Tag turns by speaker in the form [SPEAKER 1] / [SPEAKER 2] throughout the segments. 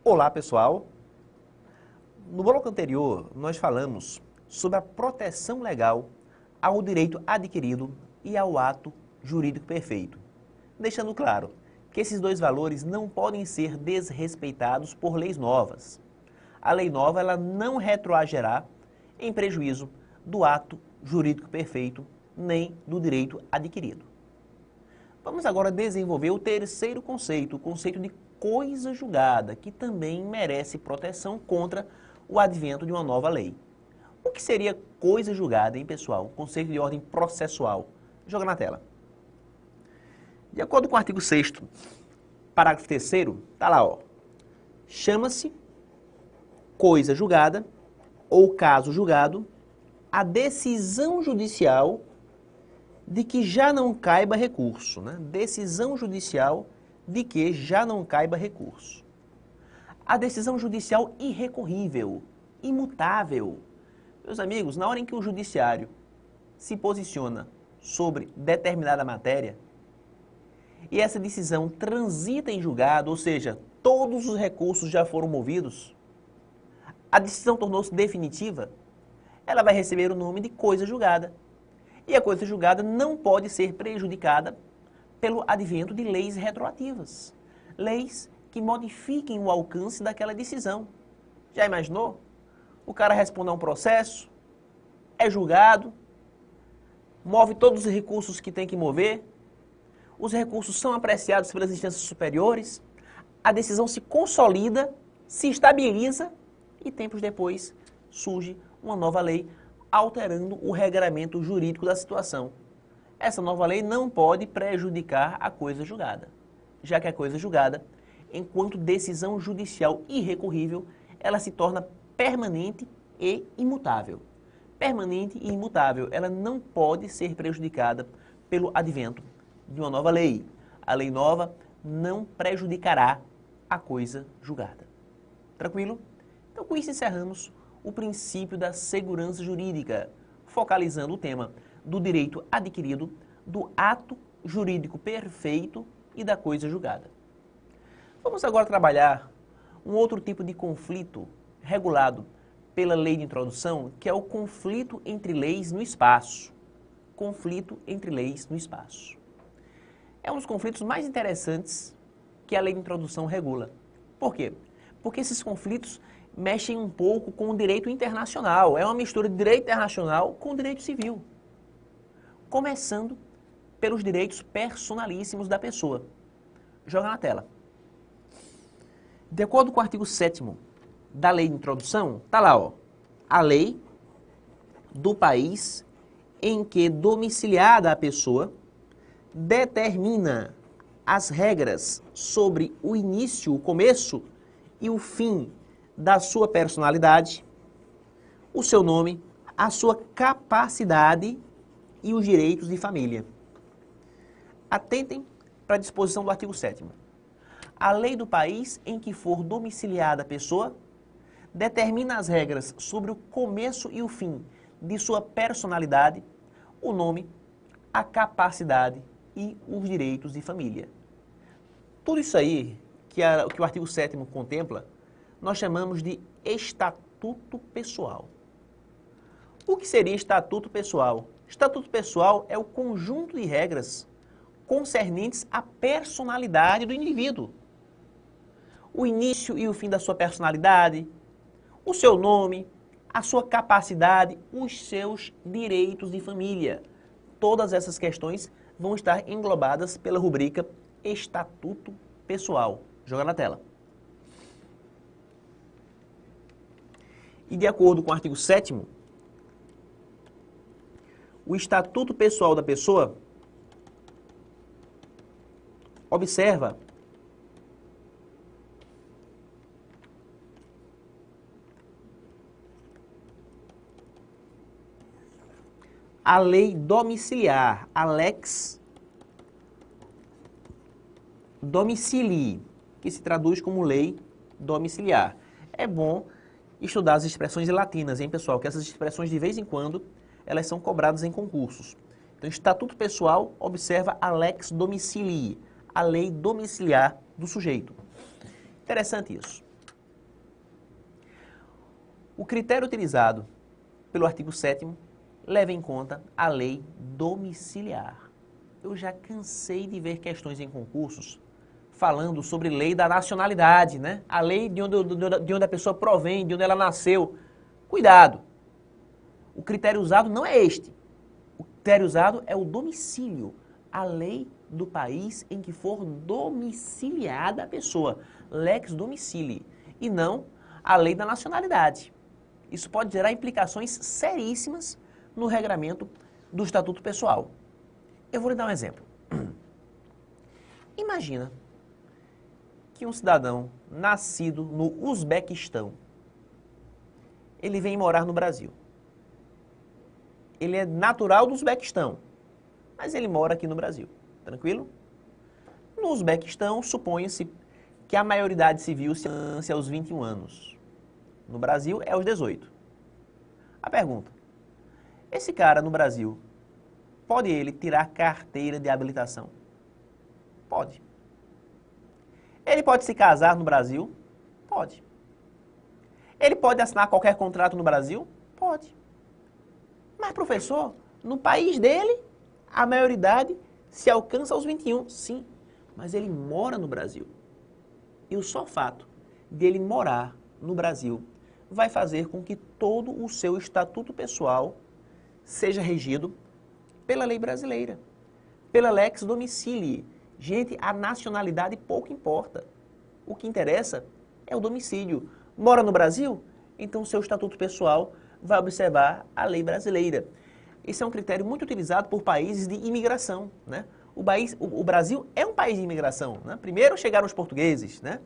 [SPEAKER 1] Olá, pessoal! No bloco anterior, nós falamos sobre a proteção legal ao direito adquirido e ao ato jurídico perfeito, deixando claro que esses dois valores não podem ser desrespeitados por leis novas. A lei nova ela não retroagirá em prejuízo do ato jurídico perfeito nem do direito adquirido. Vamos agora desenvolver o terceiro conceito, o conceito de coisa julgada, que também merece proteção contra o advento de uma nova lei. O que seria coisa julgada, hein, pessoal? Conceito de ordem processual. Joga na tela. De acordo com o artigo 6º, parágrafo 3º, tá lá, ó. Chama-se coisa julgada ou caso julgado a decisão judicial de que já não caiba recurso, né? Decisão judicial de que já não caiba recurso. A decisão judicial irrecorrível, imutável. Meus amigos, na hora em que o judiciário se posiciona sobre determinada matéria e essa decisão transita em julgado, ou seja, todos os recursos já foram movidos, a decisão tornou-se definitiva, ela vai receber o nome de coisa julgada. E a coisa julgada não pode ser prejudicada pelo advento de leis retroativas. Leis que modifiquem o alcance daquela decisão. Já imaginou? O cara responde a um processo, é julgado, move todos os recursos que tem que mover, os recursos são apreciados pelas instâncias superiores, a decisão se consolida, se estabiliza e tempos depois surge uma nova lei alterando o regramento jurídico da situação. Essa nova lei não pode prejudicar a coisa julgada, já que a coisa julgada, enquanto decisão judicial irrecorrível, ela se torna permanente e imutável. Permanente e imutável, ela não pode ser prejudicada pelo advento de uma nova lei. A lei nova não prejudicará a coisa julgada. Tranquilo? Então, com isso encerramos o princípio da segurança jurídica, focalizando o tema do direito adquirido, do ato jurídico perfeito e da coisa julgada. Vamos agora trabalhar um outro tipo de conflito regulado pela lei de introdução, que é o conflito entre leis no espaço. Conflito entre leis no espaço. É um dos conflitos mais interessantes que a lei de introdução regula. Por quê? Porque esses conflitos mexem um pouco com o direito internacional. É uma mistura de direito internacional com direito civil. Começando pelos direitos personalíssimos da pessoa. Joga na tela. De acordo com o artigo 7º da lei de introdução, tá lá, ó. A lei do país em que domiciliada a pessoa determina as regras sobre o início, o começo e o fim da sua personalidade, o seu nome, a sua capacidade e os direitos de família. Atentem para a disposição do artigo 7º. A lei do país em que for domiciliada a pessoa determina as regras sobre o começo e o fim de sua personalidade, o nome, a capacidade e os direitos de família. Tudo isso aí que o artigo 7º contempla, nós chamamos de estatuto pessoal. O que seria estatuto pessoal? Estatuto pessoal é o conjunto de regras concernentes à personalidade do indivíduo. O início e o fim da sua personalidade, o seu nome, a sua capacidade, os seus direitos de família. Todas essas questões vão estar englobadas pela rubrica Estatuto Pessoal. Joga na tela. E de acordo com o artigo 7º, o Estatuto Pessoal da pessoa observa a lei domiciliar, a lex domicilii, que se traduz como lei domiciliar. É bom estudar as expressões latinas, hein, pessoal? Que essas expressões, de vez em quando, elas são cobradas em concursos. Então, Estatuto Pessoal observa a lex domicilii, a lei domiciliar do sujeito. Interessante isso. O critério utilizado pelo artigo 7º leva em conta a lei domiciliar. Eu já cansei de ver questões em concursos falando sobre lei da nacionalidade, né? A lei de onde a pessoa provém, de onde ela nasceu. Cuidado! O critério usado não é este. O critério usado é o domicílio, a lei do país em que for domiciliada a pessoa, lex domicilii, e não a lei da nacionalidade. Isso pode gerar implicações seríssimas no regramento do Estatuto Pessoal. Eu vou lhe dar um exemplo. Imagina que um cidadão nascido no Uzbequistão, ele vem morar no Brasil. Ele é natural do Uzbequistão, mas ele mora aqui no Brasil. Tranquilo? No Uzbequistão, supõe-se que a maioridade civil se alcance aos 21 anos. No Brasil, é aos 18. A pergunta: esse cara no Brasil, pode ele tirar carteira de habilitação? Pode. Ele pode se casar no Brasil? Pode. Ele pode assinar qualquer contrato no Brasil? Pode. Mas, professor, no país dele, a maioridade se alcança aos 21. Sim, mas ele mora no Brasil. E o só fato de ele morar no Brasil vai fazer com que todo o seu estatuto pessoal seja regido pela lei brasileira, pela lex domicilii. Gente, a nacionalidade pouco importa. O que interessa é o domicílio. Mora no Brasil? Então o seu estatuto pessoal vai observar a lei brasileira. Esse é um critério muito utilizado por países de imigração, né? O Brasil é um país de imigração, né? Primeiro chegaram os portugueses, né?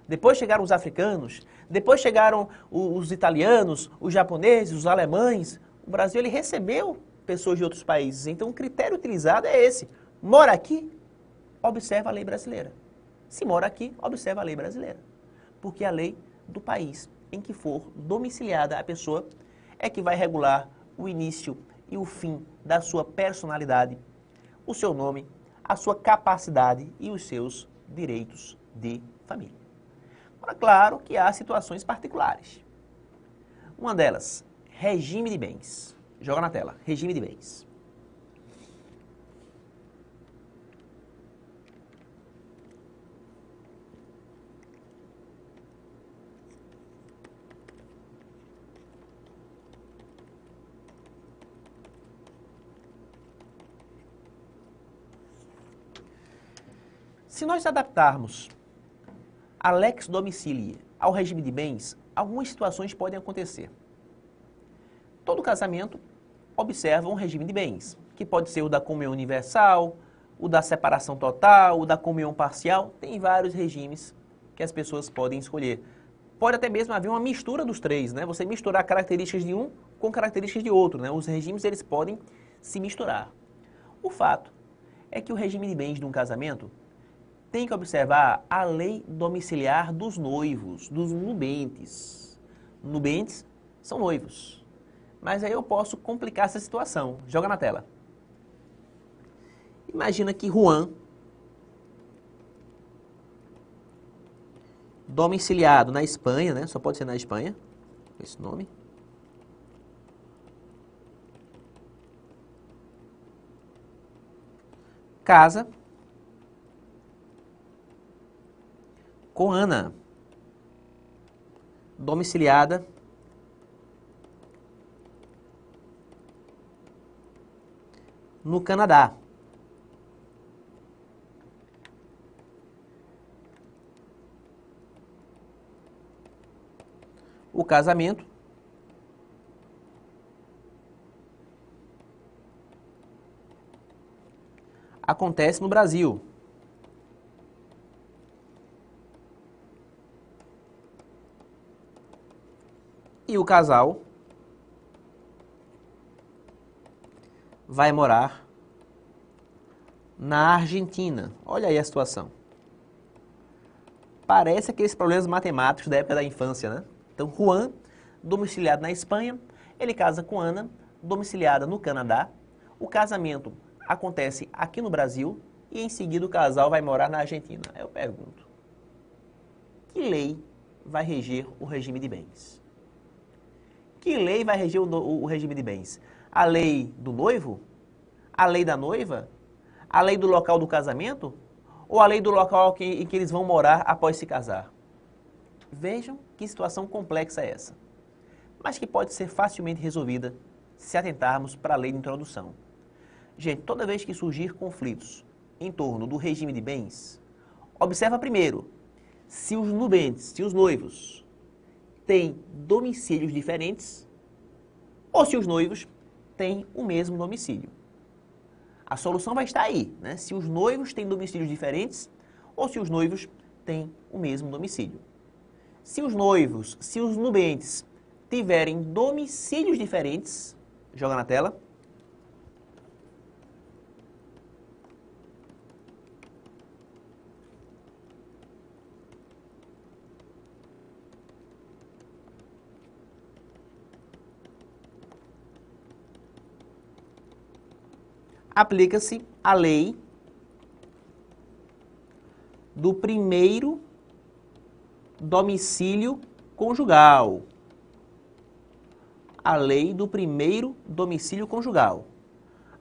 [SPEAKER 1] Depois chegaram os africanos, depois chegaram os italianos, os japoneses, os alemães. O Brasil ele recebeu pessoas de outros países, então o critério utilizado é esse. Mora aqui? Observa a lei brasileira. Se mora aqui, observa a lei brasileira. Porque a lei do país em que for domiciliada a pessoa é que vai regular o início e o fim da sua personalidade, o seu nome, a sua capacidade e os seus direitos de família. Agora, claro que há situações particulares. Uma delas, regime de bens. Joga na tela, regime de bens. Se nós adaptarmos a lex domicilii ao regime de bens, algumas situações podem acontecer. Todo casamento observa um regime de bens, que pode ser o da comunhão universal, o da separação total, o da comunhão parcial. Tem vários regimes que as pessoas podem escolher. Pode até mesmo haver uma mistura dos três, né? Você misturar características de um com características de outro, né? Os regimes eles podem se misturar. O fato é que o regime de bens de um casamento tem que observar a lei domiciliar dos noivos, dos nubentes. Nubentes são noivos. Mas aí eu posso complicar essa situação. Joga na tela. Imagina que Juan, domiciliado na Espanha, né? Só pode ser na Espanha, esse nome. Casa com Ana, domiciliada no Canadá. O casamento acontece no Brasil. E o casal vai morar na Argentina. Olha aí a situação. Parece aqueles problemas matemáticos da época da infância, né? Então, Juan, domiciliado na Espanha, ele casa com Ana, domiciliada no Canadá. O casamento acontece aqui no Brasil e em seguida o casal vai morar na Argentina. Aí eu pergunto, que lei vai reger o regime de bens? Que lei vai reger o regime de bens? A lei do noivo? A lei da noiva? A lei do local do casamento? Ou a lei do local em que eles vão morar após se casar? Vejam que situação complexa é essa, mas que pode ser facilmente resolvida se atentarmos para a lei de introdução. Gente, toda vez que surgir conflitos em torno do regime de bens, observa primeiro se os nubentes, se os noivos, têm domicílios diferentes ou se os noivos têm o mesmo domicílio. A solução vai estar aí, né? Se os noivos têm domicílios diferentes ou se os noivos têm o mesmo domicílio. Se os noivos, se os nubentes tiverem domicílios diferentes, joga na tela. Aplica-se a lei do primeiro domicílio conjugal. A lei do primeiro domicílio conjugal.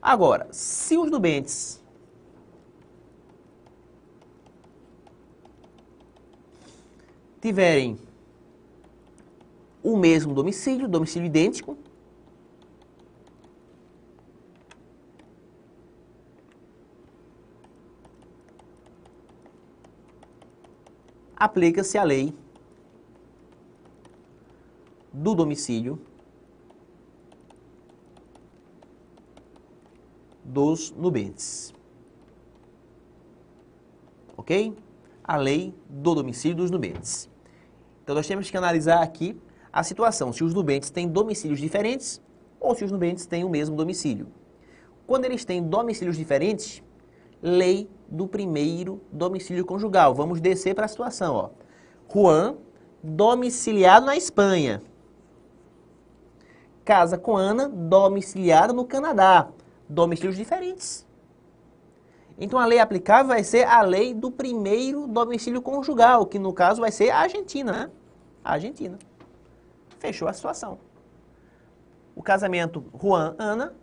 [SPEAKER 1] Agora, se os nubentes tiverem o mesmo domicílio, domicílio idêntico, aplica-se a lei do domicílio dos nubentes. Ok? A lei do domicílio dos nubentes. Então, nós temos que analisar aqui a situação, se os nubentes têm domicílios diferentes ou se os nubentes têm o mesmo domicílio. Quando eles têm domicílios diferentes, lei do primeiro domicílio conjugal. Vamos descer para a situação, ó. Juan, domiciliado na Espanha. Casa com Ana, domiciliada no Canadá. Domicílios diferentes. Então, a lei aplicável vai ser a lei do primeiro domicílio conjugal, que no caso vai ser a Argentina, né? A Argentina. Fechou a situação. O casamento Juan-Ana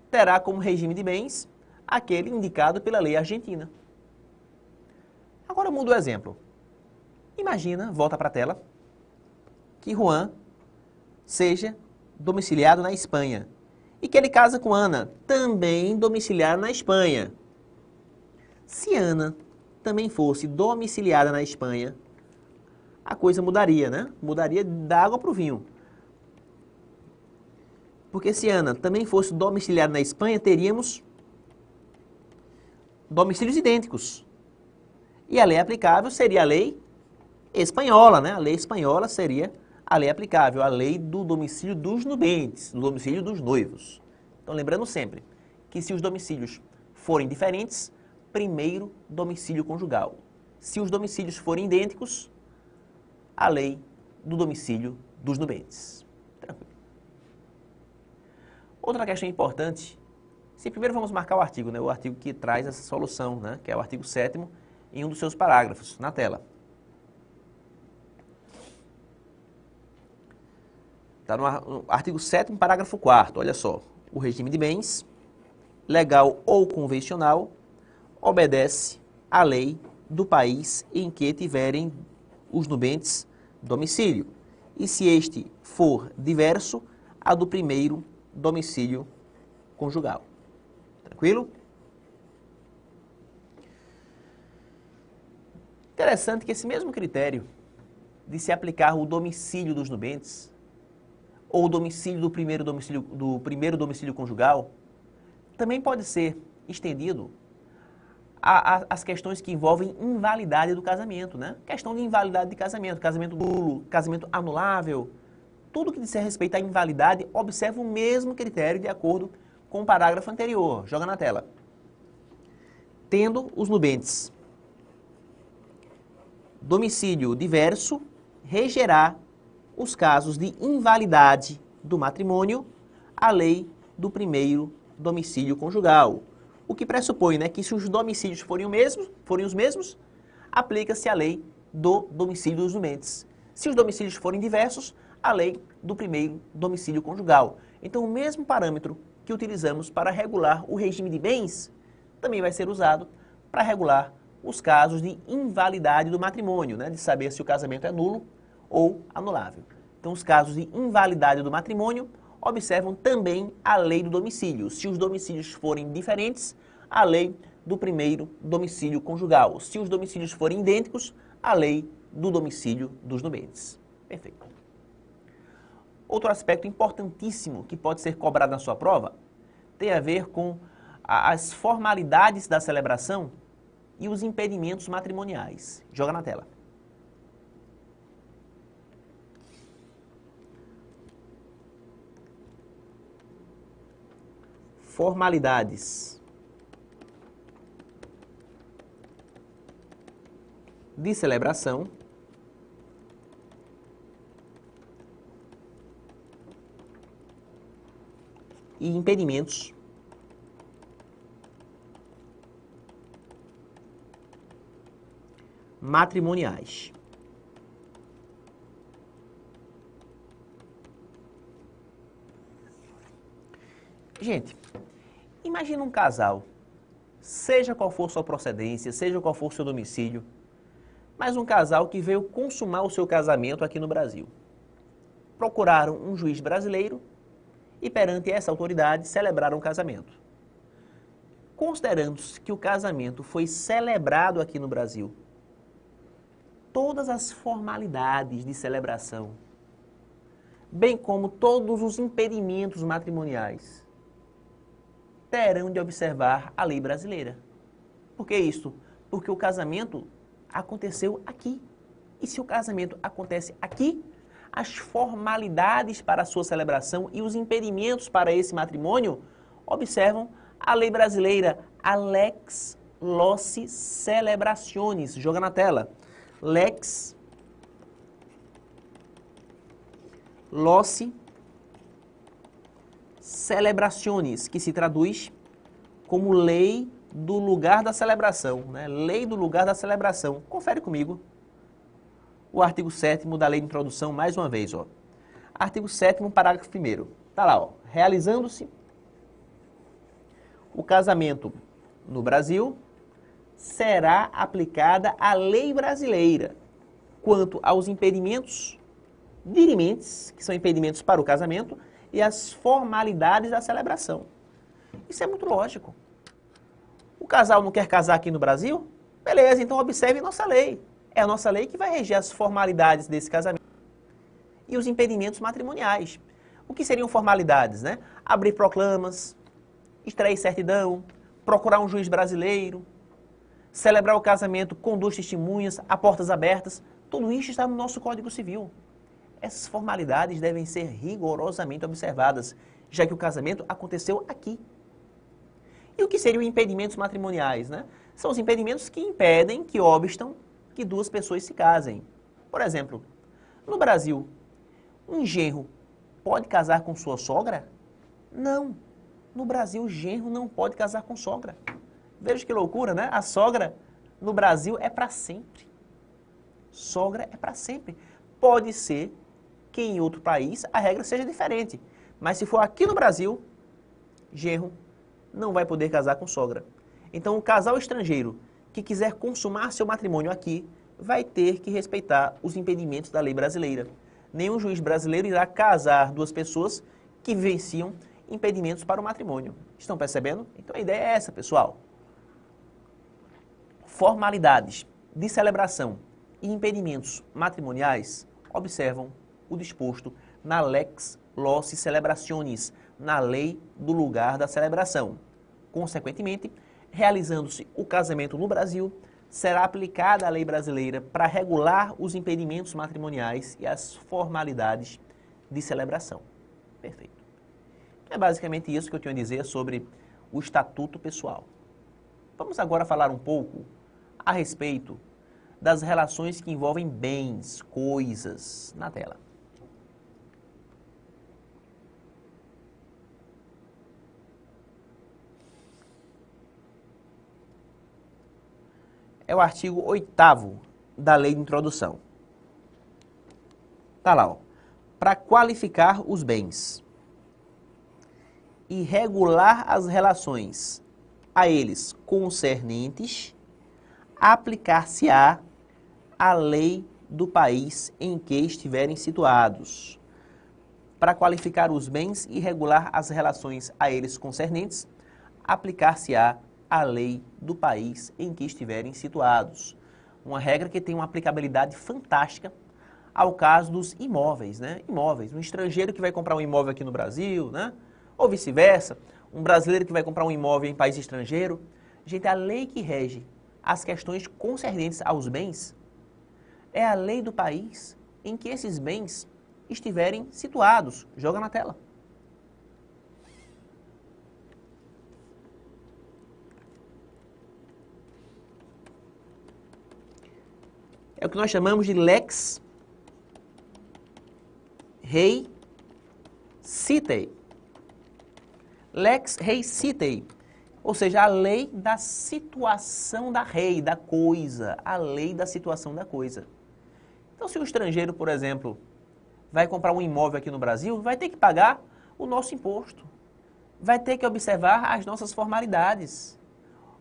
[SPEAKER 1] terá como regime de bens aquele indicado pela lei argentina. Agora muda o exemplo. Imagina, volta para a tela, que Juan seja domiciliado na Espanha e que ele casa com Ana, também domiciliada na Espanha. Se Ana também fosse domiciliada na Espanha, a coisa mudaria, né? Mudaria da água para o vinho. Porque se Ana também fosse domiciliada na Espanha, teríamos domicílios idênticos. E a lei aplicável seria a lei espanhola, né? A lei espanhola seria a lei aplicável, a lei do domicílio dos nubentes, do domicílio dos noivos. Então, lembrando sempre que se os domicílios forem diferentes, primeiro domicílio conjugal. Se os domicílios forem idênticos, a lei do domicílio dos nubentes. Tranquilo. Outra questão importante, se primeiro vamos marcar o artigo, né? O artigo que traz essa solução, né? Que é o artigo 7º, em um dos seus parágrafos, na tela. Está no artigo 7º, parágrafo 4º, olha só. O regime de bens, legal ou convencional, obedece à lei do país em que tiverem os nubentes domicílio. E se este for diverso, a do primeiro domicílio conjugal. Tranquilo? Interessante que esse mesmo critério de se aplicar o domicílio dos nubentes ou o domicílio do primeiro domicílio conjugal também pode ser estendido às questões que envolvem invalidade do casamento, né? Questão de invalidade de casamento, casamento nulo, casamento anulável, tudo que disser respeito à invalidade, observa o mesmo critério de acordo com o parágrafo anterior. Joga na tela. Tendo os nubentes domicílio diverso, regerá os casos de invalidade do matrimônio a lei do primeiro domicílio conjugal. O que pressupõe, né, que se os domicílios forem os mesmos, aplica-se a lei do domicílio dos nubentes. Se os domicílios forem diversos, a lei do primeiro domicílio conjugal. Então, o mesmo parâmetro que utilizamos para regular o regime de bens também vai ser usado para regular os casos de invalidade do matrimônio, né, de saber se o casamento é nulo ou anulável. Então, os casos de invalidade do matrimônio observam também a lei do domicílio. Se os domicílios forem diferentes, a lei do primeiro domicílio conjugal. Se os domicílios forem idênticos, a lei do domicílio dos nubentes. Perfeito. Outro aspecto importantíssimo que pode ser cobrado na sua prova tem a ver com as formalidades da celebração e os impedimentos matrimoniais. Joga na tela. Formalidades de celebração e impedimentos matrimoniais. Gente, imagina um casal, seja qual for sua procedência, seja qual for seu domicílio, mas um casal que veio consumar o seu casamento aqui no Brasil. Procuraram um juiz brasileiro e perante essa autoridade celebraram o casamento. Considerando-se que o casamento foi celebrado aqui no Brasil, todas as formalidades de celebração, bem como todos os impedimentos matrimoniais, terão de observar a lei brasileira. Por que isso? Porque o casamento aconteceu aqui. E se o casamento acontece aqui, as formalidades para a sua celebração e os impedimentos para esse matrimônio observam a lei brasileira, a Lex Loci Celebrationis. Joga na tela. Lex Loci Celebrationis, que se traduz como lei do lugar da celebração, né? Lei do lugar da celebração. Confere comigo o artigo 7º da Lei de Introdução, mais uma vez, ó. Artigo 7º, parágrafo 1º. Tá lá, ó. Realizando-se o casamento no Brasil, será aplicada a lei brasileira quanto aos impedimentos dirimentes, que são impedimentos para o casamento, e as formalidades da celebração. Isso é muito lógico. O casal não quer casar aqui no Brasil? Beleza, então observe nossa lei. É a nossa lei que vai reger as formalidades desse casamento e os impedimentos matrimoniais. O que seriam formalidades, né? Abrir proclamas, extrair certidão, procurar um juiz brasileiro, celebrar o casamento com 2 testemunhas, a portas abertas. Tudo isso está no nosso Código Civil. Essas formalidades devem ser rigorosamente observadas, já que o casamento aconteceu aqui. E o que seriam impedimentos matrimoniais, né? São os impedimentos que impedem, que obstam que 2 pessoas se casem. Por exemplo, no Brasil, um genro pode casar com sua sogra? Não. No Brasil, o genro não pode casar com sogra. Veja que loucura, né? A sogra no Brasil é para sempre. Sogra é para sempre. Pode ser que em outro país a regra seja diferente. Mas se for aqui no Brasil, genro não vai poder casar com sogra. Então, o casal estrangeiro que quiser consumar seu matrimônio aqui vai ter que respeitar os impedimentos da lei brasileira. Nenhum juiz brasileiro irá casar 2 pessoas que vivenciam impedimentos para o matrimônio. Estão percebendo? Então, a ideia é essa, pessoal. Formalidades de celebração e impedimentos matrimoniais observam o disposto na Lex Loci Celebrationis, na lei do lugar da celebração. Consequentemente, realizando-se o casamento no Brasil, será aplicada a lei brasileira para regular os impedimentos matrimoniais e as formalidades de celebração. Perfeito. É basicamente isso que eu tinha a dizer sobre o Estatuto Pessoal. Vamos agora falar um pouco a respeito das relações que envolvem bens, coisas, na tela. É o artigo 8º da Lei de Introdução. Tá lá, ó. para qualificar os bens e regular as relações a eles concernentes, aplicar-se-á a lei do país em que estiverem situados. Para qualificar os bens e regular as relações a eles concernentes, aplicar-se-á a lei do país em que estiverem situados. Uma regra que tem uma aplicabilidade fantástica ao caso dos imóveis, né? Imóveis, um estrangeiro que vai comprar um imóvel aqui no Brasil, né? Ou vice-versa, um brasileiro que vai comprar um imóvel em país estrangeiro. Gente, a lei que rege as questões concernentes aos bens é a lei do país em que esses bens estiverem situados. Joga na tela. É o que nós chamamos de lex rei citei. Lex rei citei, ou seja, a lei da situação da rei, da coisa, a lei da situação da coisa. Então, se um estrangeiro, por exemplo, vai comprar um imóvel aqui no Brasil, vai ter que pagar o nosso imposto, vai ter que observar as nossas formalidades,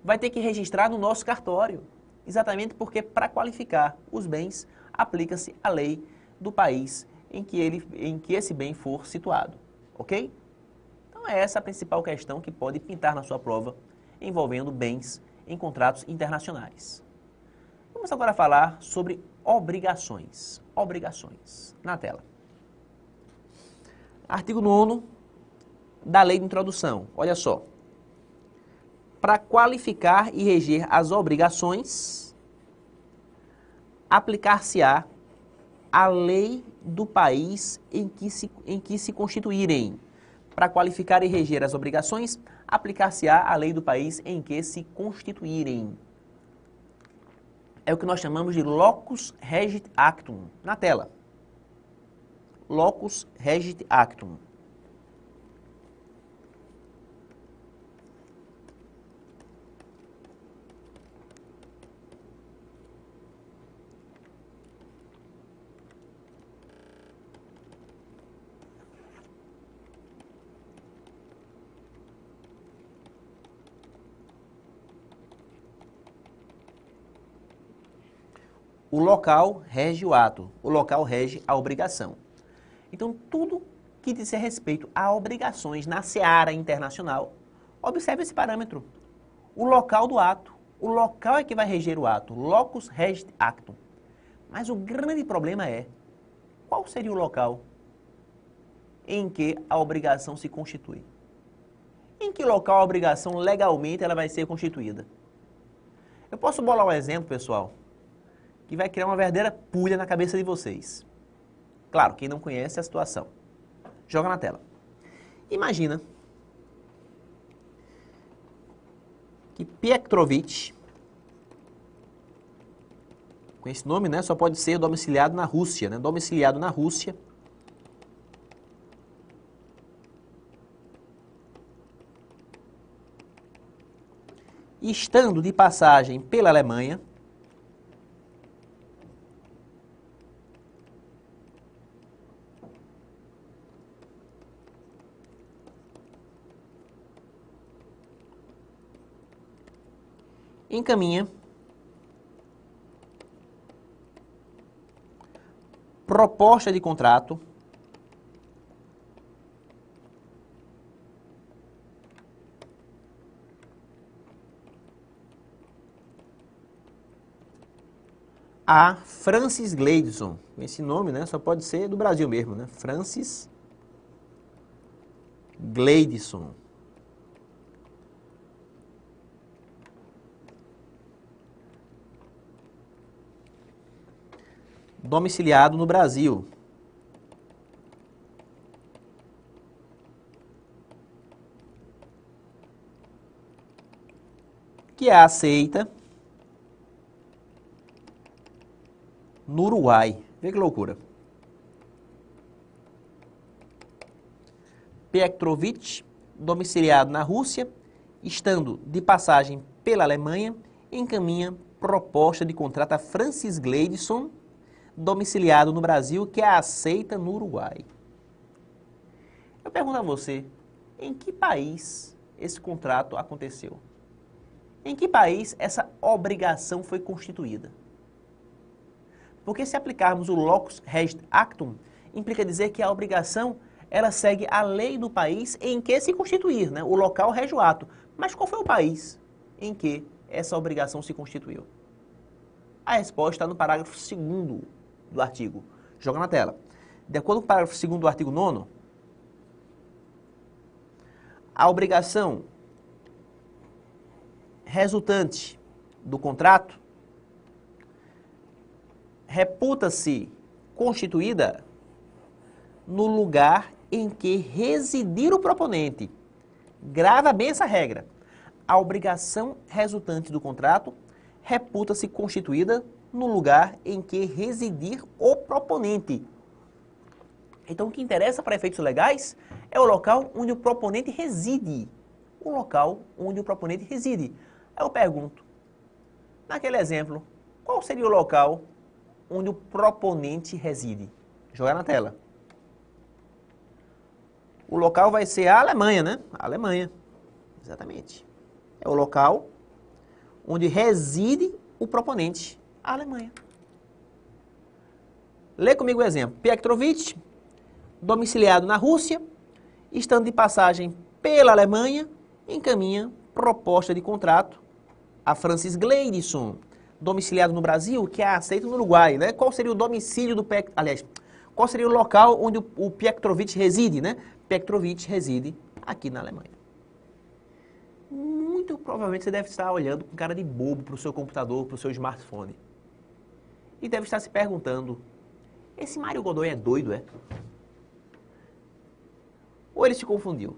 [SPEAKER 1] vai ter que registrar no nosso cartório, exatamente porque para qualificar os bens, aplica-se a lei do país em que esse bem for situado, ok? Então é essa a principal questão que pode pintar na sua prova envolvendo bens em contratos internacionais. Vamos agora falar sobre obrigações. Obrigações. Na tela. Artigo 9º da Lei de Introdução. Olha só. Para qualificar e reger as obrigações, aplicar-se-á a lei do país em que se constituírem. Para qualificar e reger as obrigações, aplicar-se-á a lei do país em que se constituírem. É o que nós chamamos de locus regit actum. Na tela. Locus regit actum. O local rege o ato, o local rege a obrigação. Então, tudo que diz respeito a obrigações na seara internacional, observe esse parâmetro. O local do ato, o local é que vai reger o ato, locus regit actum. Mas o grande problema é, qual seria o local em que a obrigação se constitui? Em que local a obrigação legalmente ela vai ser constituída? Eu posso bolar um exemplo, pessoal, que vai criar uma verdadeira pulha na cabeça de vocês. Claro, quem não conhece a situação. Joga na tela. Imagina que Pietrovich, com esse nome, né, só pode ser domiciliado na Rússia, né? Domiciliado na Rússia. E estando de passagem pela Alemanha, encaminha proposta de contrato a Francis Gleidson. Esse nome, né, só pode ser do Brasil mesmo, né? Francis Gleidson. Domiciliado no Brasil. Que é aceita no Uruguai. Vê que loucura. Pietrovich, domiciliado na Rússia, estando de passagem pela Alemanha, encaminha proposta de contrato a Francis Gleidson, domiciliado no Brasil que a aceita no Uruguai. Eu pergunto a você, em que país esse contrato aconteceu? Em que país essa obrigação foi constituída? Porque se aplicarmos o locus regit actum, implica dizer que a obrigação ela segue a lei do país em que se constituir, né? O local rege o ato. Mas qual foi o país em que essa obrigação se constituiu? A resposta está no parágrafo 2º do artigo. Joga na tela. De acordo com o parágrafo 2º do artigo 9º, a obrigação resultante do contrato reputa-se constituída no lugar em que residir o proponente. Grava bem essa regra. A obrigação resultante do contrato reputa-se constituída no lugar em que residir o proponente. Então, o que interessa para efeitos legais é o local onde o proponente reside. O local onde o proponente reside. Aí eu pergunto, naquele exemplo, qual seria o local onde o proponente reside? Joga na tela. O local vai ser a Alemanha, né? A Alemanha, exatamente. É o local onde reside o proponente, a Alemanha. Lê comigo o exemplo. Pietrovich, domiciliado na Rússia, estando de passagem pela Alemanha, encaminha proposta de contrato a Francis Gleidson, domiciliado no Brasil, que é aceito no Uruguai, né? Qual seria o domicílio do Aliás, qual seria o local onde o Pietrovich reside, né? Pietrovich reside aqui na Alemanha. Muito provavelmente você deve estar olhando com cara de bobo para o seu computador, para o seu smartphone. E deve estar se perguntando, esse Mário Godoy é doido, é? Ou ele se confundiu?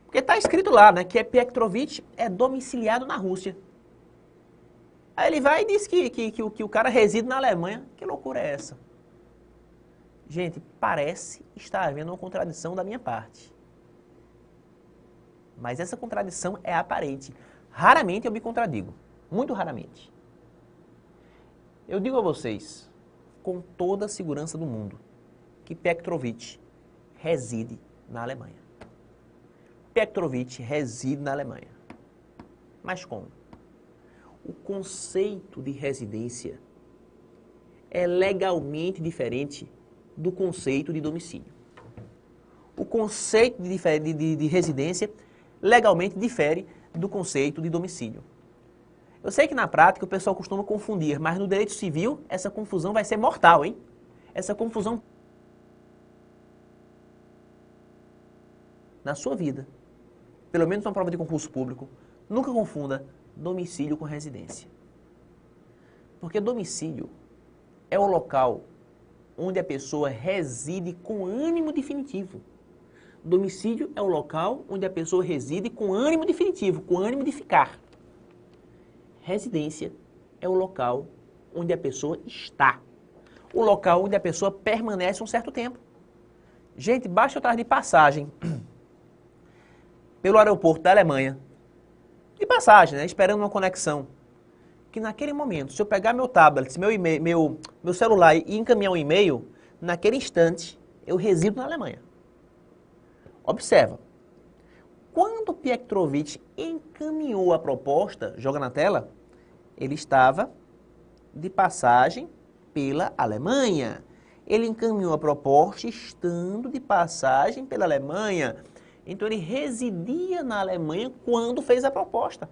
[SPEAKER 1] Porque está escrito lá, né, que Pietrovich é domiciliado na Rússia. Aí ele vai e diz que o cara reside na Alemanha. Que loucura é essa? Gente, parece estar havendo uma contradição da minha parte. Mas essa contradição é aparente. Raramente eu me contradigo. Muito raramente. Eu digo a vocês, com toda a segurança do mundo, que Pietrovich reside na Alemanha. Pietrovich reside na Alemanha. Mas como? O conceito de residência é legalmente diferente do conceito de domicílio. O conceito de residência legalmente difere do conceito de domicílio. Eu sei que na prática o pessoal costuma confundir, mas no direito civil essa confusão vai ser mortal, hein? Essa confusão na sua vida, pelo menos uma prova de concurso público, nunca confunda domicílio com residência. Porque domicílio é o local onde a pessoa reside com ânimo definitivo. Domicílio é o local onde a pessoa reside com ânimo definitivo, com ânimo de ficar. Residência é o local onde a pessoa está. O local onde a pessoa permanece um certo tempo. Gente, basta eu estar de passagem pelo aeroporto da Alemanha, de passagem, né, esperando uma conexão, que naquele momento, se eu pegar meu tablet, meu celular e encaminhar um e-mail, naquele instante eu resido na Alemanha. Observa, quando Pietrovich encaminhou a proposta, joga na tela, ele estava de passagem pela Alemanha. Ele encaminhou a proposta estando de passagem pela Alemanha. Então ele residia na Alemanha quando fez a proposta.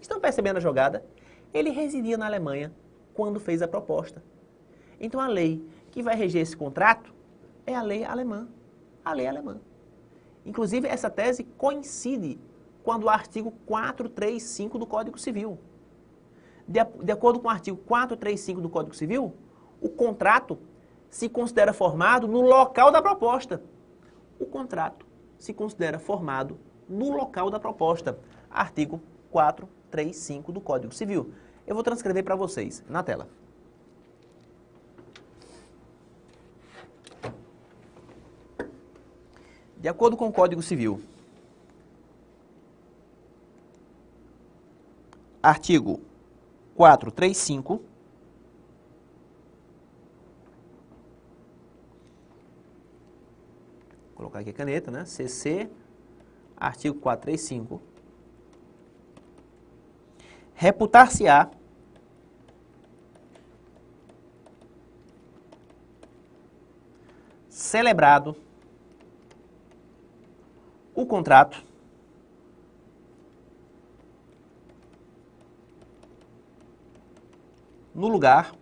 [SPEAKER 1] Estão percebendo a jogada? Ele residia na Alemanha quando fez a proposta. Então a lei que vai reger esse contrato é a lei alemã. A lei alemã. Inclusive essa tese coincide com o artigo 435 do Código Civil. De acordo com o artigo 435 do Código Civil, o contrato se considera formado no local da proposta. O contrato se considera formado no local da proposta. Artigo 435 do Código Civil. Eu vou transcrever para vocês na tela. De acordo com o Código Civil, artigo 435, colocar aqui a caneta, né? CC, artigo 435. Reputar-se-á celebrado o contrato no lugar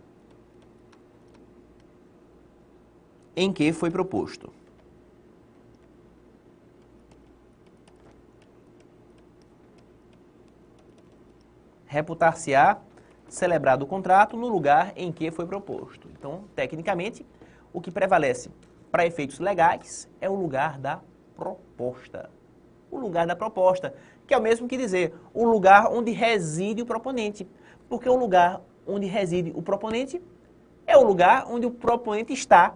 [SPEAKER 1] em que foi proposto. Reputar-se-á celebrado o contrato no lugar em que foi proposto. Então, tecnicamente, o que prevalece para efeitos legais é o lugar da proposta. O lugar da proposta, que é o mesmo que dizer o lugar onde reside o proponente. Porque o lugar onde reside o proponente é o lugar onde o proponente está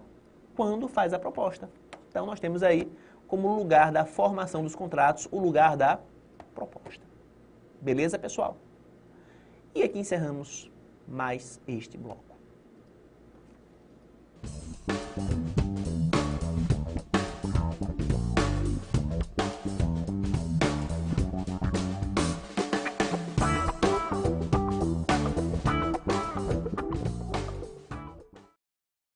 [SPEAKER 1] quando faz a proposta. Então, nós temos aí como lugar da formação dos contratos o lugar da proposta. Beleza, pessoal? E aqui encerramos mais este bloco.